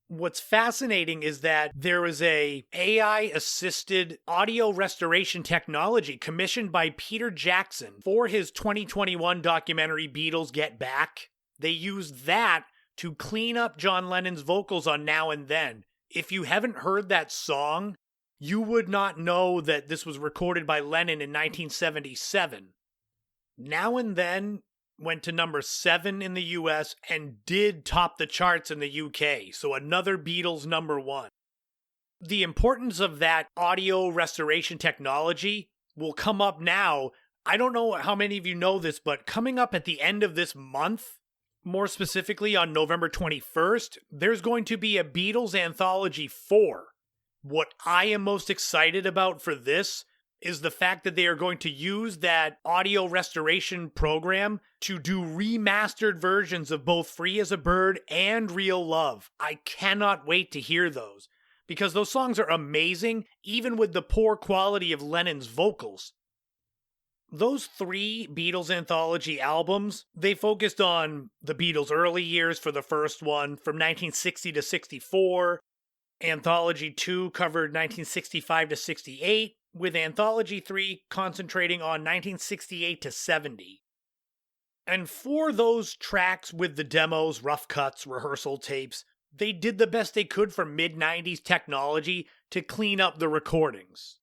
What's fascinating is that there is a AI-assisted audio restoration technology commissioned by Peter Jackson for his 2021 documentary Beatles Get Back. They used that to clean up John Lennon's vocals on Now and Then. If you haven't heard that song, you would not know that this was recorded by Lennon in 1977. Now and Then went to number 7 in the US and did top the charts in the UK, so another Beatles number 1. The importance of that audio restoration technology will come up now. I don't know how many of you know this, but coming up at the end of this month, more specifically on November 21st, there's going to be a Beatles Anthology 4. What I am most excited about for this is the fact that they are going to use that audio restoration program to do remastered versions of both Free as a Bird and Real Love. I cannot wait to hear those, because those songs are amazing, even with the poor quality of Lennon's vocals. Those 3 Beatles Anthology albums, they focused on the Beatles' early years for the first one, from 1960 to 64. Anthology 2 covered 1965 to 68, with Anthology 3 concentrating on 1968 to 70. And for those tracks with the demos, rough cuts, rehearsal tapes, they did the best they could for mid-90s technology to clean up the recordings.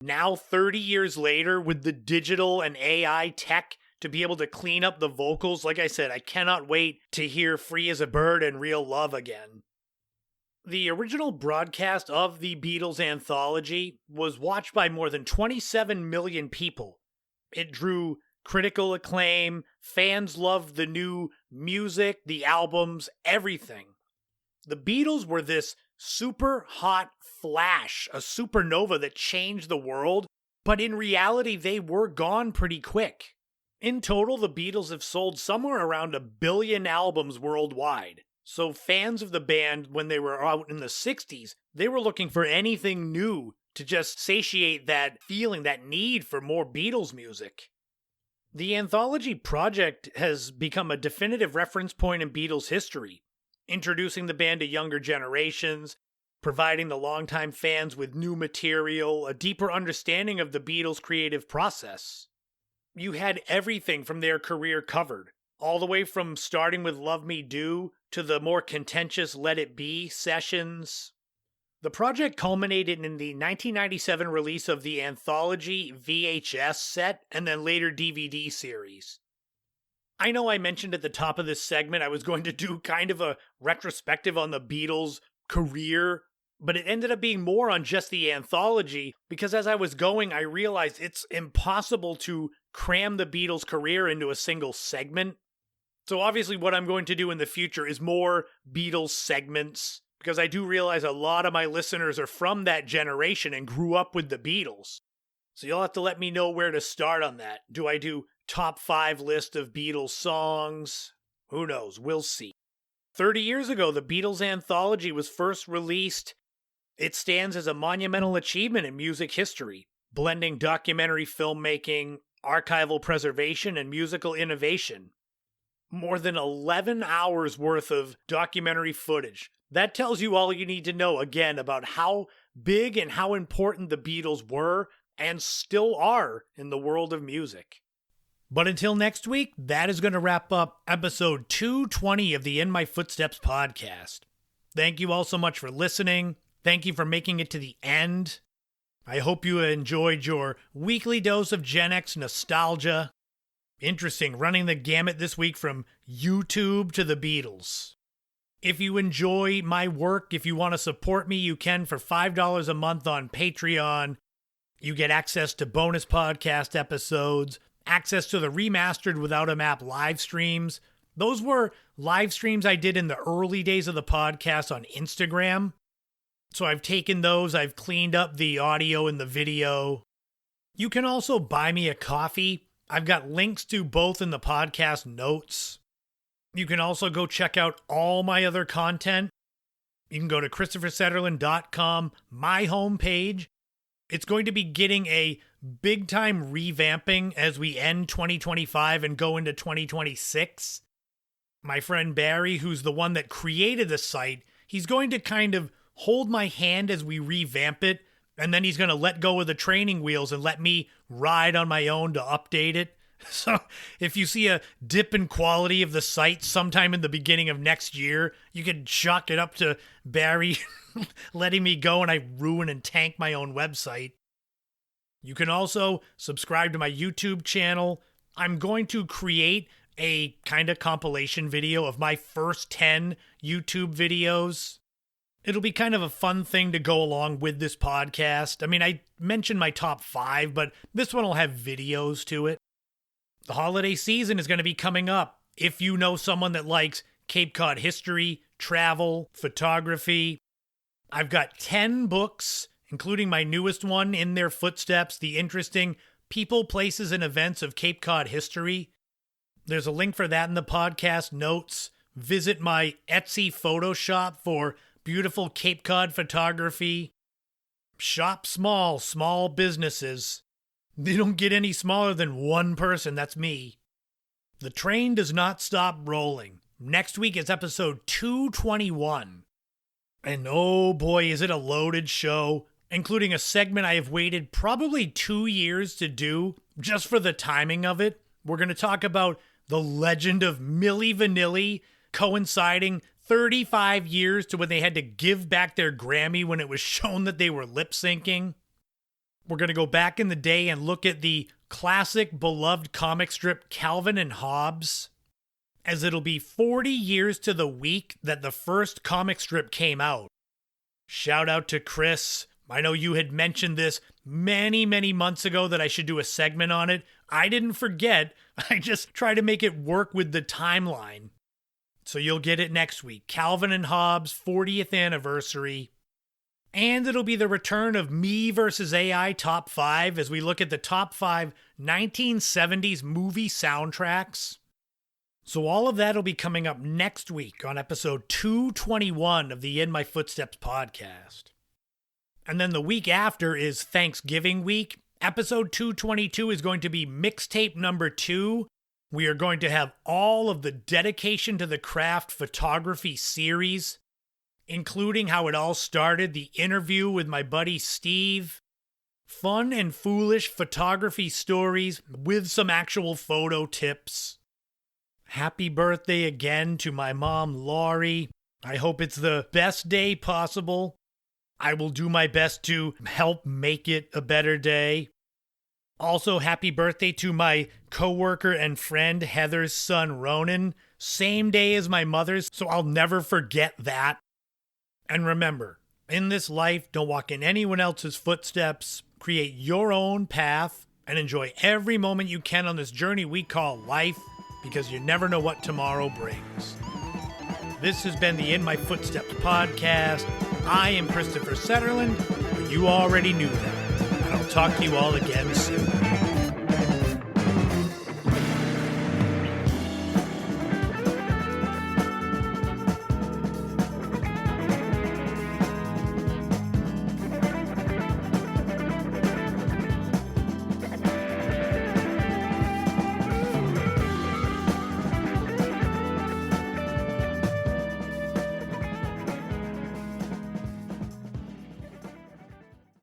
Now, 30 years later, with the digital and AI tech to be able to clean up the vocals. Like I said, I cannot wait to hear Free as a Bird and Real Love again. The original broadcast of the Beatles Anthology was watched by more than 27 million people. It drew critical acclaim, fans loved the new music, the albums, everything. The Beatles were this super hot flash, a supernova that changed the world, but in reality they were gone pretty quick. In total, the Beatles have sold somewhere around 1 billion albums worldwide. So fans of the band, when they were out in the 60s, they were looking for anything new to just satiate that feeling, that need for more Beatles music. The Anthology project has become a definitive reference point in Beatles history, introducing the band to younger generations, providing the longtime fans with new material, a deeper understanding of the Beatles' creative process. You had everything from their career covered, all the way from starting with Love Me Do to the more contentious Let It Be sessions. The project culminated in the 1997 release of the Anthology VHS set and then later DVD series. I know I mentioned at the top of this segment I was going to do kind of a retrospective on the Beatles' career, but it ended up being more on just the Anthology because as I was going, I realized it's impossible to cram the Beatles' career into a single segment. So obviously what I'm going to do in the future is more Beatles segments, because I do realize a lot of my listeners are from that generation and grew up with the Beatles. So you'll have to let me know where to start on that. Do I do top 5 list of Beatles songs? Who knows? We'll see. 30 years ago, the Beatles Anthology was first released. It stands as a monumental achievement in music history, blending documentary filmmaking, archival preservation, and musical innovation. More than 11 hours worth of documentary footage. That tells you all you need to know, again, about how big and how important the Beatles were and still are in the world of music. But until next week, that is going to wrap up episode 220 of the In My Footsteps podcast. Thank you all so much for listening. Thank you for making it to the end. I hope you enjoyed your weekly dose of Gen X nostalgia. Interesting, running the gamut this week from YouTube to the Beatles. If you enjoy my work, if you want to support me, you can for $5 a month on Patreon. You get access to bonus podcast episodes, access to the Remastered Without a Map live streams. Those were live streams I did in the early days of the podcast on Instagram. So I've taken those, I've cleaned up the audio and the video. You can also buy me a coffee. I've got links to both in the podcast notes. You can also go check out all my other content. You can go to ChristopherSetterland.com, my homepage. It's going to be getting a big-time revamping as we end 2025 and go into 2026. My friend Barry, who's the one that created the site, he's going to kind of hold my hand as we revamp it, and then he's going to let go of the training wheels and let me ride on my own to update it. So if you see a dip in quality of the site sometime in the beginning of next year, you can chalk it up to Barry letting me go and I ruin and tank my own website. You can also subscribe to my YouTube channel. I'm going to create a kind of compilation video of my first 10 YouTube videos. It'll be kind of a fun thing to go along with this podcast. I mean, I mentioned my top 5, but this one will have videos to it. The holiday season is going to be coming up. If you know someone that likes Cape Cod history, travel, photography, I've got 10 books, including my newest one, In Their Footsteps, The Interesting People, Places, and Events of Cape Cod History. There's a link for that in the podcast notes. Visit my Etsy photo shop for beautiful Cape Cod photography. Shop small, small businesses. They don't get any smaller than one person, that's me. The train does not stop rolling. Next week is episode 221. And oh boy, is it a loaded show, including a segment I have waited probably 2 years to do, just for the timing of it. We're going to talk about the legend of Milli Vanilli, coinciding 35 years to when they had to give back their Grammy when it was shown that they were lip-syncing. We're going to go back in the day and look at the classic beloved comic strip Calvin and Hobbes, as it'll be 40 years to the week that the first comic strip came out. Shout out to Chris. I know you had mentioned this many, many months ago that I should do a segment on it. I didn't forget. I just try to make it work with the timeline. So you'll get it next week. Calvin and Hobbes' 40th anniversary. And it'll be the return of Me versus AI Top 5 as we look at the top 5 1970s movie soundtracks. So all of that will be coming up next week on episode 221 of the In My Footsteps podcast. And then the week after is Thanksgiving week. Episode 222 is going to be mixtape number 2. We are going to have all of the dedication to the craft photography series, including how it all started, the interview with my buddy Steve, fun and foolish photography stories with some actual photo tips. Happy birthday again to my mom, Laurie. I hope it's the best day possible. I will do my best to help make it a better day. Also, happy birthday to my coworker and friend, Heather's son, Ronan. Same day as my mother's, so I'll never forget that. And remember, in this life, don't walk in anyone else's footsteps. Create your own path and enjoy every moment you can on this journey we call life, because you never know what tomorrow brings. This has been the In My Footsteps podcast. I am Christopher Setterland, but you already knew that. And I'll talk to you all again soon.